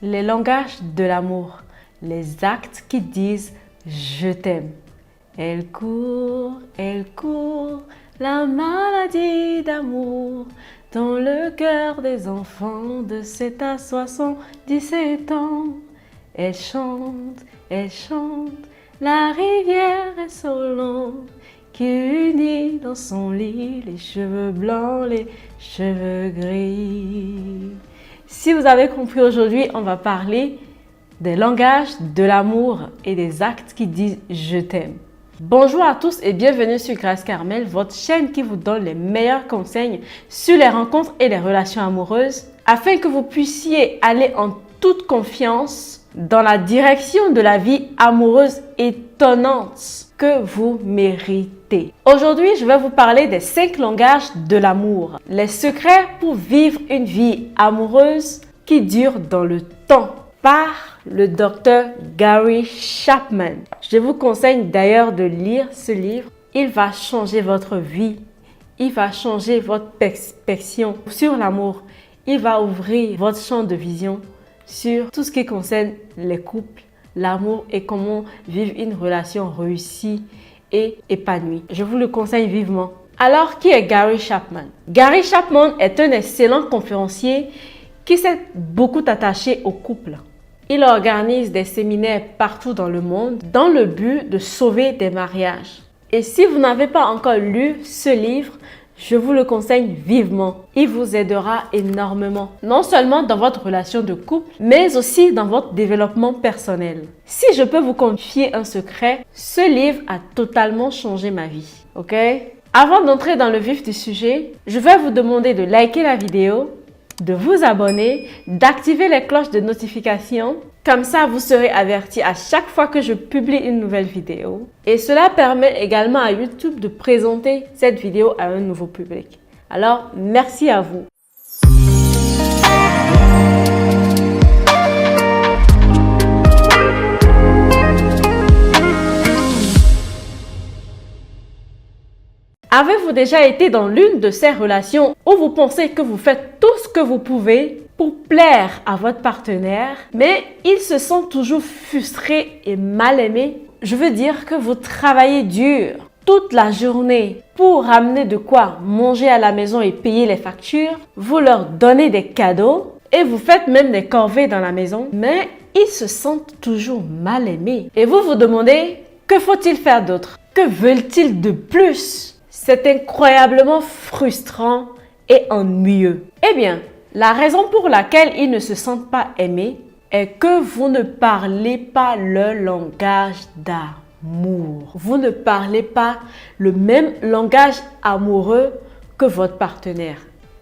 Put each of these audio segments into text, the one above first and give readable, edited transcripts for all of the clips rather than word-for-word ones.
Les langages de l'amour, les actes qui disent « je t'aime ». Elle court, la maladie d'amour dans le cœur des enfants de 7 à 77 ans. Elle chante, la rivière est Solon qui unit dans son lit les cheveux blancs, les cheveux gris. Si vous avez compris, aujourd'hui, on va parler des langages de l'amour et des actes qui disent « je t'aime ». Bonjour à tous et bienvenue sur Grâce Carmel, votre chaîne qui vous donne les meilleurs conseils sur les rencontres et les relations amoureuses afin que vous puissiez aller en toute confiance dans la direction de la vie amoureuse étonnante que vous méritez. Aujourd'hui, je vais vous parler des 5 langages de l'amour, les secrets pour vivre une vie amoureuse qui dure dans le temps, par le docteur Gary Chapman. Je vous conseille d'ailleurs de lire ce livre. Il va changer votre vie. Il va changer votre perspective sur l'amour. Il va ouvrir votre champ de vision sur tout ce qui concerne les couples, l'amour et comment vivre une relation réussie et épanouie. Je vous le conseille vivement. Alors, qui est Gary Chapman? Gary Chapman est un excellent conférencier qui s'est beaucoup attaché au couple. Il organise des séminaires partout dans le monde dans le but de sauver des mariages. Et si vous n'avez pas encore lu ce livre, je vous le conseille vivement. Il vous aidera énormément, non seulement dans votre relation de couple, mais aussi dans votre développement personnel. Si je peux vous confier un secret, ce livre a totalement changé ma vie. Ok? Avant d'entrer dans le vif du sujet, je vais vous demander de liker la vidéo, de vous abonner, d'activer les cloches de notification. Comme ça, vous serez averti à chaque fois que je publie une nouvelle vidéo. Et cela permet également à YouTube de présenter cette vidéo à un nouveau public. Alors, merci à vous. Avez-vous déjà été dans l'une de ces relations où vous pensez que vous faites tout ce que vous pouvez pour plaire à votre partenaire, mais il se sent toujours frustré et mal aimé? Je veux dire que vous travaillez dur toute la journée pour ramener de quoi manger à la maison et payer les factures. Vous leur donnez des cadeaux et vous faites même des corvées dans la maison, mais ils se sentent toujours mal aimés. Et vous vous demandez, que faut-il faire d'autre? Que veulent-ils de plus? C'est incroyablement frustrant et ennuyeux. Eh bien, la raison pour laquelle ils ne se sentent pas aimés est que vous ne parlez pas leur langage d'amour. Vous ne parlez pas le même langage amoureux que votre partenaire.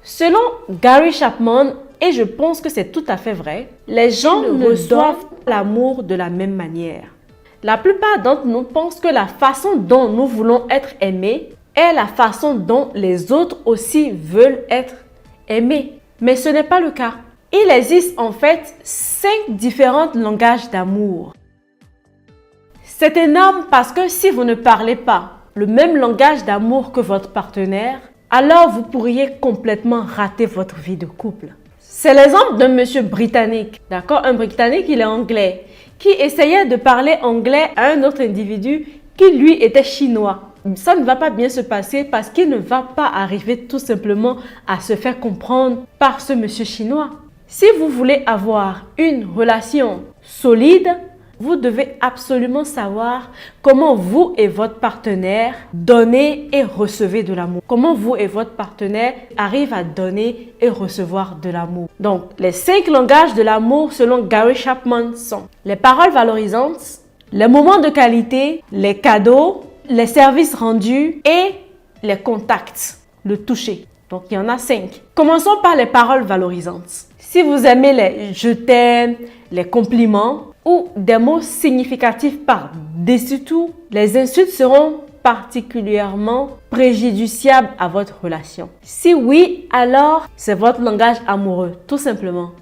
Selon Gary Chapman, et je pense que c'est tout à fait vrai, les gens ne reçoivent l'amour de la même manière. La plupart d'entre nous pensent que la façon dont nous voulons être aimés est la façon dont les autres aussi veulent être aimés. Mais ce n'est pas le cas. Il existe en fait 5 différents langages d'amour. C'est énorme parce que si vous ne parlez pas le même langage d'amour que votre partenaire, alors vous pourriez complètement rater votre vie de couple. C'est l'exemple d'un monsieur britannique, d'accord? Un Britannique, il est anglais, qui essayait de parler anglais à un autre individu qui lui était chinois. Ça ne va pas bien se passer parce qu'il ne va pas arriver tout simplement à se faire comprendre par ce monsieur chinois. Si vous voulez avoir une relation solide, vous devez absolument savoir comment vous et votre partenaire donnez et recevez de l'amour. Comment vous et votre partenaire arrivent à donner et recevoir de l'amour. Donc, les 5 langages de l'amour selon Gary Chapman sont les paroles valorisantes, les moments de qualité, les cadeaux, les services rendus et les contacts, le toucher. Donc, il y en a 5. Commençons par les paroles valorisantes. Si vous aimez les « je t'aime », les compliments ou des mots significatifs par-dessus tout, les insultes seront particulièrement préjudiciables à votre relation. Si oui, alors c'est votre langage amoureux, tout simplement.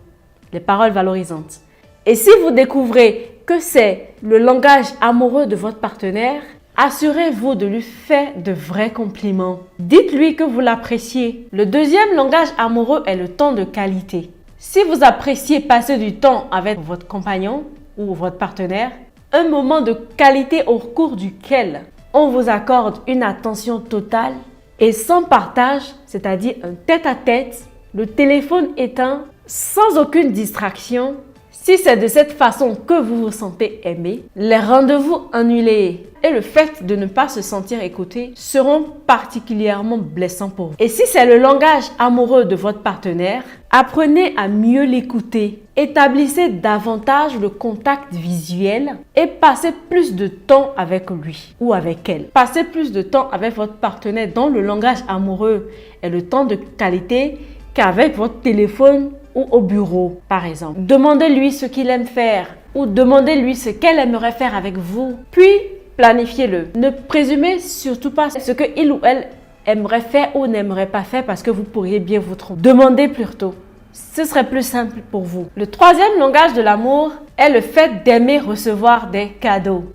Les paroles valorisantes. Et si vous découvrez que c'est le langage amoureux de votre partenaire, assurez-vous de lui faire de vrais compliments. Dites-lui que vous l'appréciez. Le deuxième langage amoureux est le temps de qualité. Si vous appréciez passer du temps avec votre compagnon ou votre partenaire, un moment de qualité au cours duquel on vous accorde une attention totale et sans partage, c'est-à-dire un tête-à-tête, le téléphone éteint, sans aucune distraction. Si c'est de cette façon que vous vous sentez aimé, les rendez-vous annulés et le fait de ne pas se sentir écouté seront particulièrement blessants pour vous. Et si c'est le langage amoureux de votre partenaire, apprenez à mieux l'écouter. Établissez davantage le contact visuel et passez plus de temps avec lui ou avec elle. Passez plus de temps avec votre partenaire dont le langage amoureux est le temps de qualité qu'avec votre téléphone ou au bureau, par exemple. Demandez-lui ce qu'il aime faire ou demandez-lui ce qu'elle aimerait faire avec vous. Puis, planifiez-le. Ne présumez surtout pas ce qu'il ou elle aimerait faire ou n'aimerait pas faire parce que vous pourriez bien vous tromper. Demandez plutôt. Ce serait plus simple pour vous. Le troisième langage de l'amour est le fait d'aimer recevoir des cadeaux.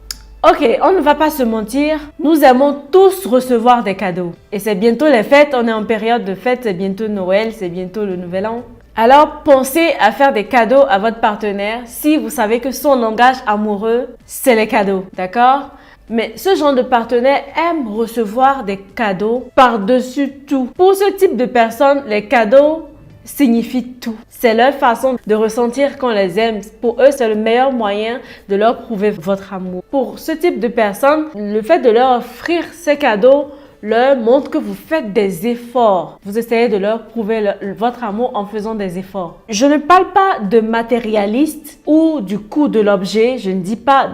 Ok, on ne va pas se mentir, nous aimons tous recevoir des cadeaux. Et c'est bientôt les fêtes, on est en période de fêtes, c'est bientôt Noël, c'est bientôt le Nouvel An. Alors, pensez à faire des cadeaux à votre partenaire si vous savez que son langage amoureux, c'est les cadeaux, d'accord? Mais ce genre de partenaire aime recevoir des cadeaux par-dessus tout. Pour ce type de personnes, les cadeaux signifient tout. C'est leur façon de ressentir qu'on les aime. Pour eux, c'est le meilleur moyen de leur prouver votre amour. Pour ce type de personnes, le fait de leur offrir ces cadeaux leur montre que vous faites des efforts. Vous essayez de leur prouver votre amour en faisant des efforts. Je ne parle pas de matérialiste ou du coût de l'objet. Je ne dis pas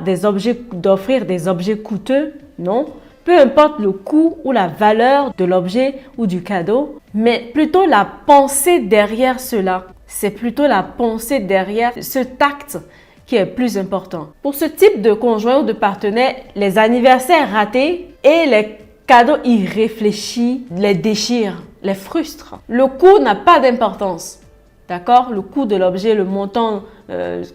d'offrir des objets coûteux, non. Peu importe le coût ou la valeur de l'objet ou du cadeau, mais plutôt la pensée derrière cela. C'est plutôt la pensée derrière ce tact qui est plus important. Pour ce type de conjoint ou de partenaire, les anniversaires ratés et les cadeaux irréfléchis les déchirent, les frustrent. Le coût n'a pas d'importance. D'accord? Le coût de l'objet, le montant,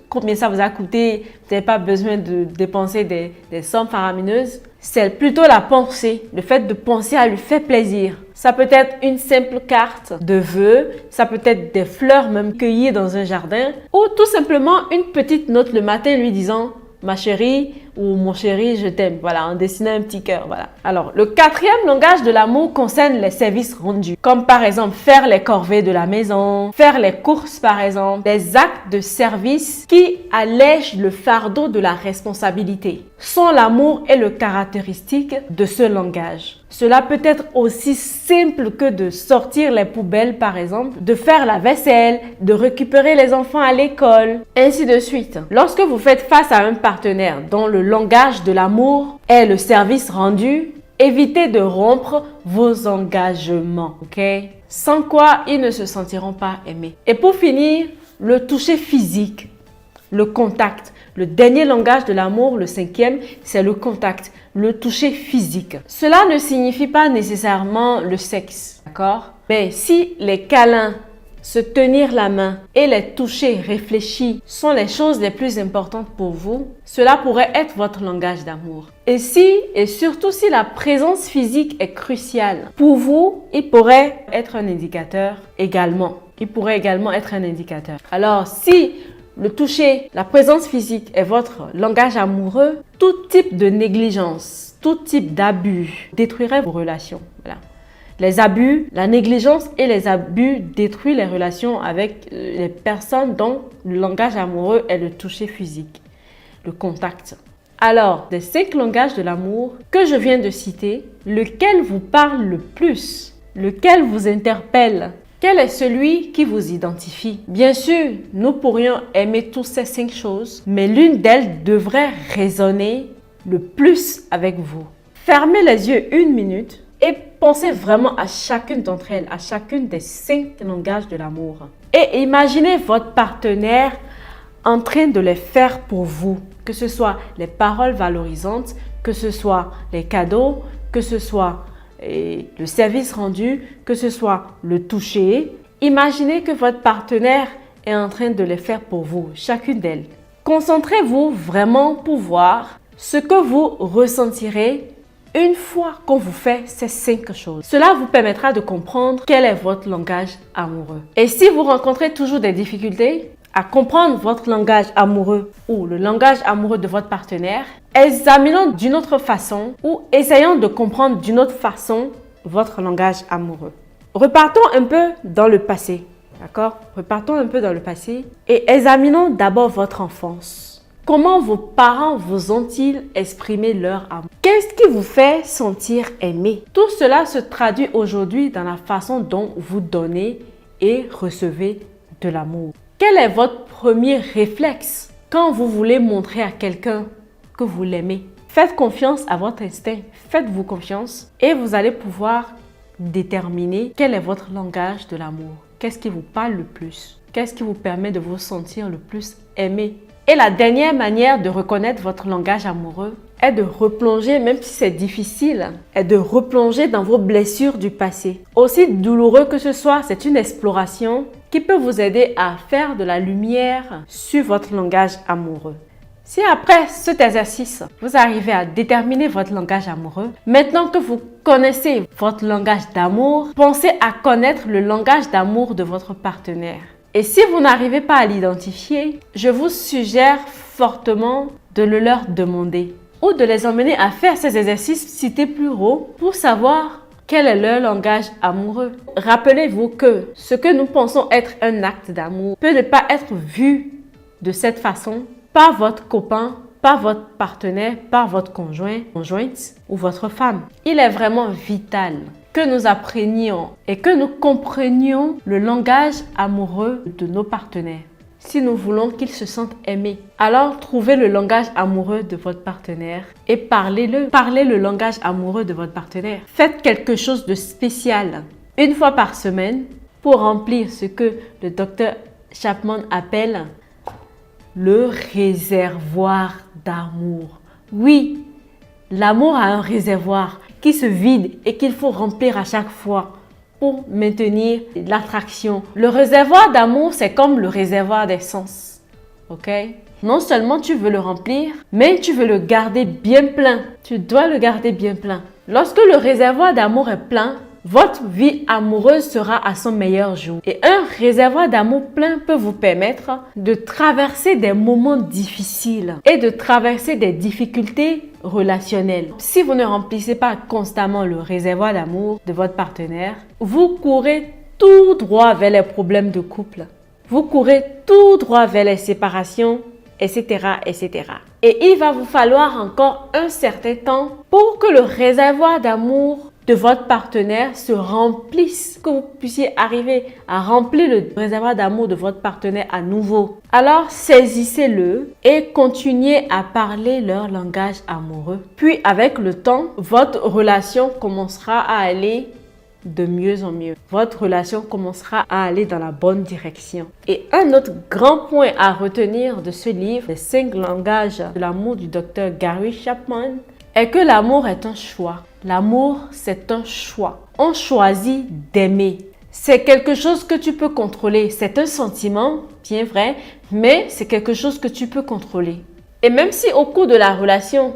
combien ça vous a coûté, vous n'avez pas besoin de dépenser des sommes faramineuses. C'est plutôt la pensée, le fait de penser à lui faire plaisir. Ça peut être une simple carte de vœux, ça peut être des fleurs même cueillies dans un jardin ou tout simplement une petite note le matin lui disant « ma chérie » ou « mon chéri, je t'aime ». Voilà, en dessinant un petit cœur, voilà. Alors, le quatrième langage de l'amour concerne les services rendus, comme par exemple faire les corvées de la maison, faire les courses par exemple, des actes de service qui allègent le fardeau de la responsabilité. Sans l'amour est le caractéristique de ce langage. Cela peut être aussi simple que de sortir les poubelles par exemple, de faire la vaisselle, de récupérer les enfants à l'école, ainsi de suite. Lorsque vous faites face à un partenaire dont le langage de l'amour est le service rendu, évitez de rompre vos engagements, ok? Sans quoi ils ne se sentiront pas aimés. Et pour finir, le toucher physique, le contact. Le dernier langage de l'amour, le cinquième, c'est le contact, le toucher physique. Cela ne signifie pas nécessairement le sexe, d'accord? Mais si les câlins, se tenir la main et les toucher réfléchis sont les choses les plus importantes pour vous, cela pourrait être votre langage d'amour. Et surtout si la présence physique est cruciale pour vous, il pourrait être un indicateur également. Alors si le toucher, la présence physique est votre langage amoureux, tout type de négligence, tout type d'abus détruirait vos relations. Voilà. Les abus, la négligence et les abus détruisent les relations avec les personnes dont le langage amoureux est le toucher physique, le contact. Alors, des 5 langages de l'amour que je viens de citer, lequel vous parle le plus? Lequel vous interpelle? Quel est celui qui vous identifie? Bien sûr, nous pourrions aimer tous ces 5 choses, mais l'une d'elles devrait résonner le plus avec vous. Fermez les yeux 1 minute et pensez vraiment à chacune d'entre elles, à chacune des 5 langages de l'amour. Et imaginez votre partenaire en train de les faire pour vous, que ce soit les paroles valorisantes, que ce soit les cadeaux, que ce soit le service rendu, que ce soit le toucher. Imaginez que votre partenaire est en train de les faire pour vous, chacune d'elles. Concentrez-vous vraiment pour voir ce que vous ressentirez Une fois qu'on vous fait ces 5 choses, cela vous permettra de comprendre quel est votre langage amoureux. Et si vous rencontrez toujours des difficultés à comprendre votre langage amoureux ou le langage amoureux de votre partenaire, examinons d'une autre façon ou essayons de comprendre d'une autre façon votre langage amoureux. Repartons un peu dans le passé, d'accord? Repartons un peu dans le passé et examinons d'abord votre enfance. Comment vos parents vous ont-ils exprimé leur amour? Qu'est-ce qui vous fait sentir aimé? Tout cela se traduit aujourd'hui dans la façon dont vous donnez et recevez de l'amour. Quel est votre premier réflexe quand vous voulez montrer à quelqu'un que vous l'aimez? Faites confiance à votre instinct, faites-vous confiance et vous allez pouvoir déterminer quel est votre langage de l'amour. Qu'est-ce qui vous parle le plus? Qu'est-ce qui vous permet de vous sentir le plus aimé? Et la dernière manière de reconnaître votre langage amoureux est de replonger, même si c'est difficile, est de replonger dans vos blessures du passé. Aussi douloureux que ce soit, c'est une exploration qui peut vous aider à faire de la lumière sur votre langage amoureux. Si après cet exercice, vous arrivez à déterminer votre langage amoureux, maintenant que vous connaissez votre langage d'amour, pensez à connaître le langage d'amour de votre partenaire. Et si vous n'arrivez pas à l'identifier, je vous suggère fortement de le leur demander ou de les emmener à faire ces exercices cités plus haut pour savoir quel est leur langage amoureux. Rappelez-vous que ce que nous pensons être un acte d'amour peut ne pas être vu de cette façon par votre copain, par votre partenaire, par votre conjoint, conjointe ou votre femme. Il est vraiment vital que nous apprenions et que nous comprenions le langage amoureux de nos partenaires. Si nous voulons qu'ils se sentent aimés, alors trouvez le langage amoureux de votre partenaire et parlez-le. Parlez le langage amoureux de votre partenaire. Faites quelque chose de spécial une fois par semaine pour remplir ce que le docteur Chapman appelle le réservoir d'amour. Oui, l'amour a un réservoir qui se vide et qu'il faut remplir à chaque fois pour maintenir l'attraction. Le réservoir d'amour, c'est comme le réservoir d'essence. Ok? Non seulement tu veux le remplir, mais tu veux le garder bien plein. Tu dois le garder bien plein. Lorsque le réservoir d'amour est plein, votre vie amoureuse sera à son meilleur jour. Et un réservoir d'amour plein peut vous permettre de traverser des moments difficiles et de traverser des difficultés relationnelles. Si vous ne remplissez pas constamment le réservoir d'amour de votre partenaire, vous courez tout droit vers les problèmes de couple. Vous courez tout droit vers les séparations, etc., etc. Et il va vous falloir encore un certain temps pour que le réservoir d'amour de votre partenaire se remplisse, que vous puissiez arriver à remplir le réservoir d'amour de votre partenaire à nouveau. Alors saisissez-le et continuez à parler leur langage amoureux. Puis avec le temps, votre relation commencera à aller de mieux en mieux. Votre relation commencera à aller dans la bonne direction. Et un autre grand point à retenir de ce livre, Les 5 langages de l'amour du docteur Gary Chapman, est que l'amour est un choix. L'amour, c'est un choix. On choisit d'aimer. C'est quelque chose que tu peux contrôler. C'est un sentiment, bien vrai, mais c'est quelque chose que tu peux contrôler. Et même si au cours de la relation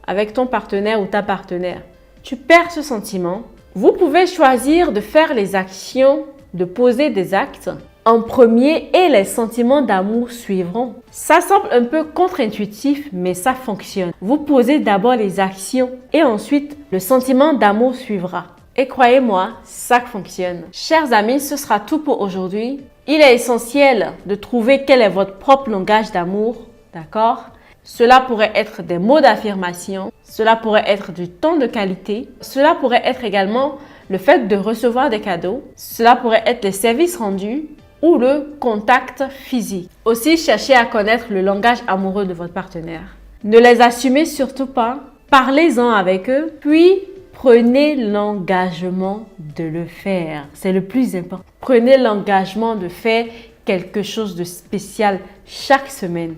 avec ton partenaire ou ta partenaire, tu perds ce sentiment, vous pouvez choisir de faire les actions, de poser des actes en premier et les sentiments d'amour suivront. Ça semble un peu contre-intuitif, mais ça fonctionne. Vous posez d'abord les actions et ensuite le sentiment d'amour suivra. Et croyez-moi, ça fonctionne. Chers amis, ce sera tout pour aujourd'hui. Il est essentiel de trouver quel est votre propre langage d'amour, d'accord? Cela pourrait être des mots d'affirmation, cela pourrait être du temps de qualité, cela pourrait être également le fait de recevoir des cadeaux, cela pourrait être les services rendus ou le contact physique. Aussi, cherchez à connaître le langage amoureux de votre partenaire. Ne les assumez surtout pas, parlez-en avec eux, puis prenez l'engagement de le faire. C'est le plus important. Prenez l'engagement de faire quelque chose de spécial chaque semaine.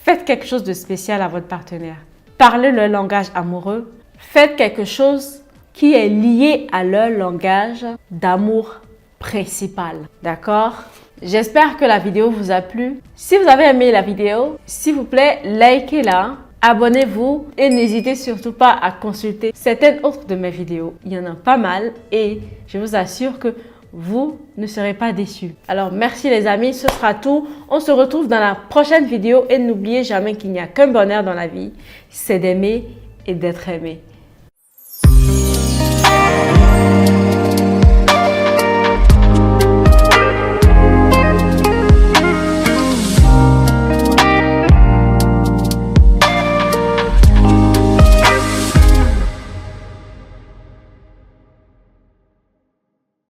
Faites quelque chose de spécial à votre partenaire. Parlez leur langage amoureux. Faites quelque chose qui est lié à leur langage d'amour principal. D'accord? J'espère que la vidéo vous a plu. Si vous avez aimé la vidéo, s'il vous plaît, likez-la abonnez-vous et n'hésitez surtout pas à consulter certaines autres de mes vidéos. Il y en a pas mal et je vous assure que vous ne serez pas déçus. Alors merci les amis, ce sera tout. On se retrouve dans la prochaine vidéo et n'oubliez jamais qu'il n'y a qu'un bonheur dans la vie, c'est d'aimer et d'être aimé.